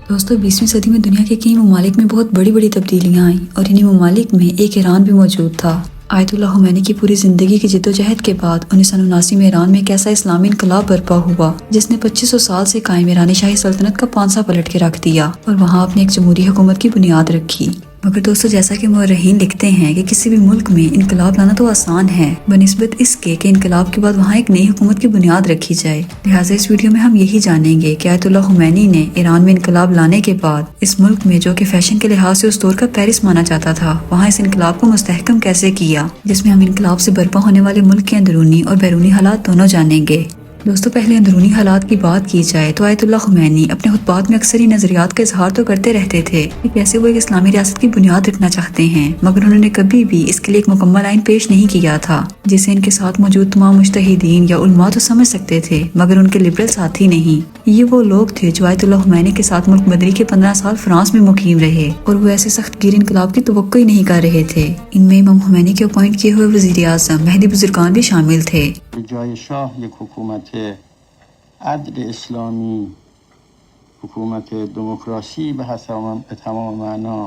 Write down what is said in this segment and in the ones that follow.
دوستو 20ویں صدی میں دنیا کے کئی ممالک میں بہت بڑی بڑی تبدیلیاں آئیں اور انہی ممالک میں ایک ایران بھی موجود تھا۔ آیت اللہ خمینی کی پوری زندگی کی جدوجہد کے بعد 1979 میں ایران میں ایک ایسا اسلامی انقلاب برپا ہوا جس نے 2500 سال سے قائم ایرانی شاہی سلطنت کا پانسا پلٹ کے رکھ دیا اور وہاں اپنے ایک جمہوری حکومت کی بنیاد رکھی۔ مگر دوستو جیسا کہ مورخین لکھتے ہیں کہ کسی بھی ملک میں انقلاب لانا تو آسان ہے بنسبت اس کے کہ انقلاب کے بعد وہاں ایک نئی حکومت کی بنیاد رکھی جائے۔ لہٰذا اس ویڈیو میں ہم یہی جانیں گے کہ آیت اللہ خمینی نے ایران میں انقلاب لانے کے بعد اس ملک میں جو کہ فیشن کے لحاظ سے اس دور کا پیرس مانا جاتا تھا وہاں اس انقلاب کو مستحکم کیسے کیا، جس میں ہم انقلاب سے برپا ہونے والے ملک کے اندرونی اور بیرونی حالات دونوں جانیں گے۔ دوستو پہلے اندرونی حالات کی بات کی جائے تو آیت اللہ خمینی اپنے خطبات میں اکثر ہی نظریات کا اظہار تو کرتے رہتے تھے کہ کیسے وہ ایک اسلامی ریاست کی بنیاد رکھنا چاہتے ہیں، مگر انہوں نے کبھی بھی اس کے لیے ایک مکمل آئین پیش نہیں کیا تھا جسے ان کے ساتھ موجود تمام مجتہدین یا علماء تو سمجھ سکتے تھے مگر ان کے لبرل ساتھی نہیں۔ یہ وہ لوگ تھے جو آیت اللہ خمینی کے ساتھ ملک بدری کے 15 سال فرانس میں مقیم رہے اور وہ ایسے سخت گیر انقلاب کی توقع ہی نہیں کر رہے تھے۔ ان میں امام خمینی کے اپوائنٹ کیے ہوئے وزیر اعظم مہدی بزرگان بھی شامل تھے۔ جای شاه یک حکومت عدل اسلامی، حکومت دموکراسی به تمام معنا،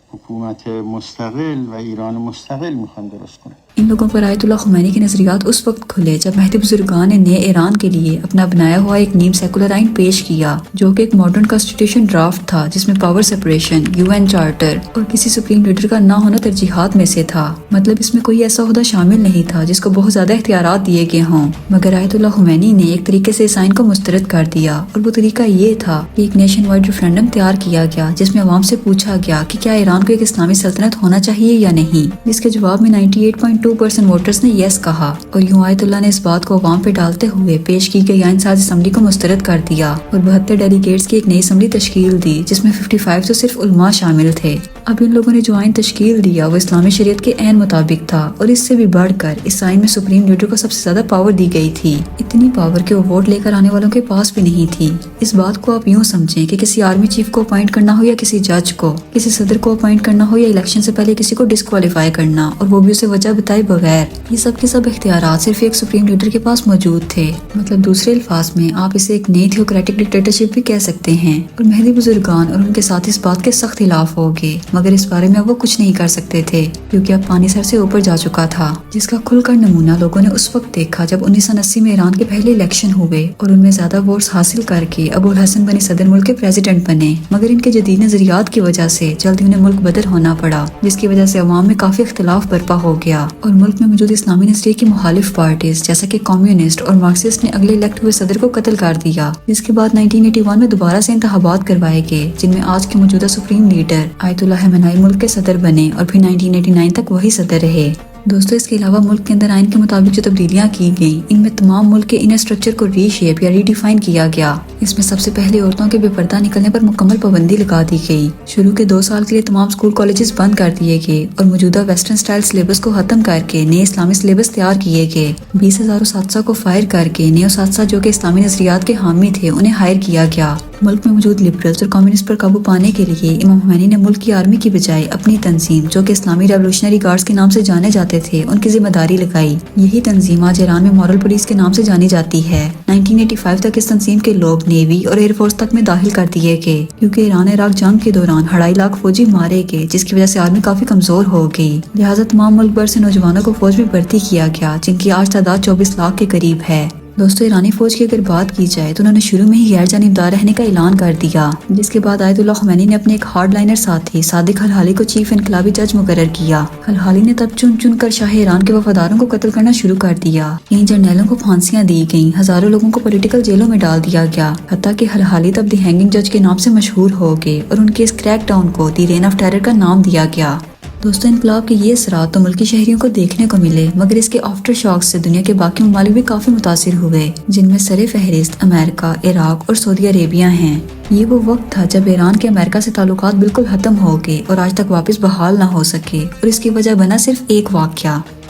حکومت مستقل و ایران مستقل میخوان درست کنه۔ ان لوگوں پر آیت اللہ خمینی کے نظریات اس وقت کھلے جب مہدی بزرگان نے نئے ایران کے لیے اپنا بنایا ہوا ایک نیم سیکولر آئین پیش کیا جو کہ ایک ماڈرن کانسٹیٹیوشن ڈرافٹ تھا جس میں پاور سپریشن، UN چارٹر اور کسی سپریم لیڈر کا نہ ہونا ترجیحات میں سے تھا۔ مطلب اس میں کوئی ایسا عہدہ شامل نہیں تھا جس کو بہت زیادہ اختیارات دیے گئے ہوں، مگر آیت اللہ خمینی نے ایک طریقے سے اس آئین کو مسترد کر دیا اور وہ طریقہ یہ تھا کہ ایک نیشن وائڈ ریفرینڈم تیار کیا گیا جس میں عوام سے پوچھا گیا کہ کیا ایران کو ایک اسلامی سلطنت ہونا چاہیے یا نہیں، جس کے جواب میں 98.2% ووٹرز نے یس کہا اور یوں آیت اللہ نے اس بات کو عوام پہ ڈالتے ہوئے پیش کی گئی آئین ساز اسمبلی کو مسترد کر دیا اور 72 ڈیلیگیٹس کی ایک نئی اسمبلی تشکیل دی جس میں 55 تو صرف علماء شامل تھے۔ اب ان لوگوں نے جو آئین تشکیل دیا وہ اسلامی شریعت کے عین مطابق تھا اور اس سے بھی بڑھ کر اس آئین میں سپریم لیڈر کو سب سے زیادہ پاور دی گئی تھی، اتنی پاور کہ وہ ووٹ لے کر آنے والوں کے پاس بھی نہیں تھی۔ اس بات کو آپ یوں سمجھیں کہ کسی آرمی چیف کو اپوائنٹ کرنا ہو یا کسی جج کو، کسی صدر کو اپوائنٹ کرنا ہو یا الیکشن سے پہلے کسی کو ڈسکوالیفائی کرنا اور وہ بھی اسے وجہ بتائے بغیر، یہ سب کے سب اختیارات صرف ایک سپریم لیڈر کے پاس موجود تھے۔ مطلب دوسرے الفاظ میں آپ اسے ایک نئی تھیوکریٹک ڈکٹیٹرشپ بھی کہہ سکتے ہیں اور مہدی بزرگان اور ان کے ساتھ اس بات کے سخت خلاف ہو گئے، مگر اس بارے میں وہ کچھ نہیں کر سکتے تھے کیونکہ اب پانی سر سے اوپر جا چکا تھا، جس کا کھل کر نمونہ لوگوں نے اس وقت دیکھا جب 1980 میں ایران کے پہلے الیکشن ہوئے اور ان میں زیادہ ووٹس حاصل کر کے ابو الحسن بنی صدر ملک کے پریزیڈنٹ بنے، مگر ان کے جدید نظریات کی وجہ سے جلد ہی انہیں ملک بدر ہونا پڑا جس کی وجہ سے عوام میں کافی اختلاف برپا ہو گیا اور ملک میں موجود اسلامی نظریے کی مخالف پارٹیز جیسا کہ کمیونسٹ اور مارکسسٹ نے اگلے الیکٹ ہوئے صدر کو قتل کر دیا، جس کے بعد 1981 میں دوبارہ سے انتخابات کروائے گئے جن میں آج کے موجودہ سپریم لیڈر آیت اللہ خمینی ملک کے صدر بنے اور پھر 1989 تک وہی صدر رہے۔ دوستو اس کے علاوہ ملک کے اندر آئین کے مطابق جو تبدیلیاں کی گئیں ان میں تمام ملک کے انر اسٹرکچر کو ری شیپ یا ری ڈیفائن کیا گیا۔ اس میں سب سے پہلے عورتوں کے بے پردہ نکلنے پر مکمل پابندی لگا دی گئی، شروع کے 2 سال کے لیے تمام اسکول کالجز بند کر دیے گئے اور موجودہ ویسٹرن سٹائل سلیبس کو ختم کر کے نئے اسلامی سلیبس تیار کیے گئے۔ 20,000 اساتذہ کو فائر کر کے نئے اساتذہ جو کہ اسلامی نظریات کے حامی تھے انہیں ہائر کیا گیا۔ ملک میں موجود لبرلز اور کمیونسٹ پر قابو پانے کے لیے امام خمینی نے ملک کی آرمی کی بجائے اپنی تنظیم جو کہ اسلامی ریولوشنری گارڈز کے نام سے جانے جاتے تھے ان کی ذمہ داری لگائی۔ یہی تنظیم آج ایران میں مورل پولیس کے نام سے جانی جاتی ہے۔ 1985 تک اس تنظیم کے لوگ نیوی اور ایئر فورس تک میں داخل کر دیے گئے کیونکہ ایران عراق جنگ کے دوران 2.5 لاکھ فوجی مارے گئے جس کی وجہ سے آرمی کافی کمزور ہو گئی، لہٰذا تمام ملک بھر سے نوجوانوں کو فوج میں بھرتی کیا گیا جن کی آج تعداد 24 لاکھ کے قریب ہے۔ دوستو ایرانی فوج کی اگر بات کی جائے تو انہوں نے شروع میں ہی غیر جانبدار رہنے کا اعلان کر دیا، جس کے بعد آیت اللہ خمینی نے اپنے ایک ہارڈ لائنر ساتھی صادق الحالی کو چیف انقلابی جج مقرر کیا۔ الحالی نے تب چن چن کر شاہ ایران کے وفاداروں کو قتل کرنا شروع کر دیا، کئی جرنیلوں کو پھانسیاں دی گئیں، ہزاروں لوگوں کو پولیٹیکل جیلوں میں ڈال دیا گیا، حتیٰ کہ الحالی تب دی ہینگنگ جج کے نام سے مشہور ہو گئے اور ان کے اس کریک ڈاؤن کو دی رین آف ٹیرر کا نام دیا گیا۔ دوستو انقلاب کے یہ اثرات تو ملکی شہریوں کو دیکھنے کو ملے مگر اس کے آفٹر شاک سے دنیا کے باقی ممالک بھی کافی متاثر ہوئے جن میں سر فہرست امریکہ، عراق اور سعودی عربیہ ہیں۔ یہ وہ وقت تھا جب ایران کے امریکہ سے تعلقات بالکل ختم ہو گئے اور آج تک واپس بحال نہ ہو سکے اور اس کی وجہ بنا صرف ایک واقعہ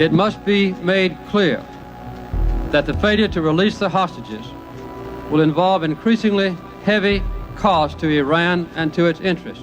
It must be made clear that the failure to release the hostages will involve increasingly heavy cost to Iran and to its interests.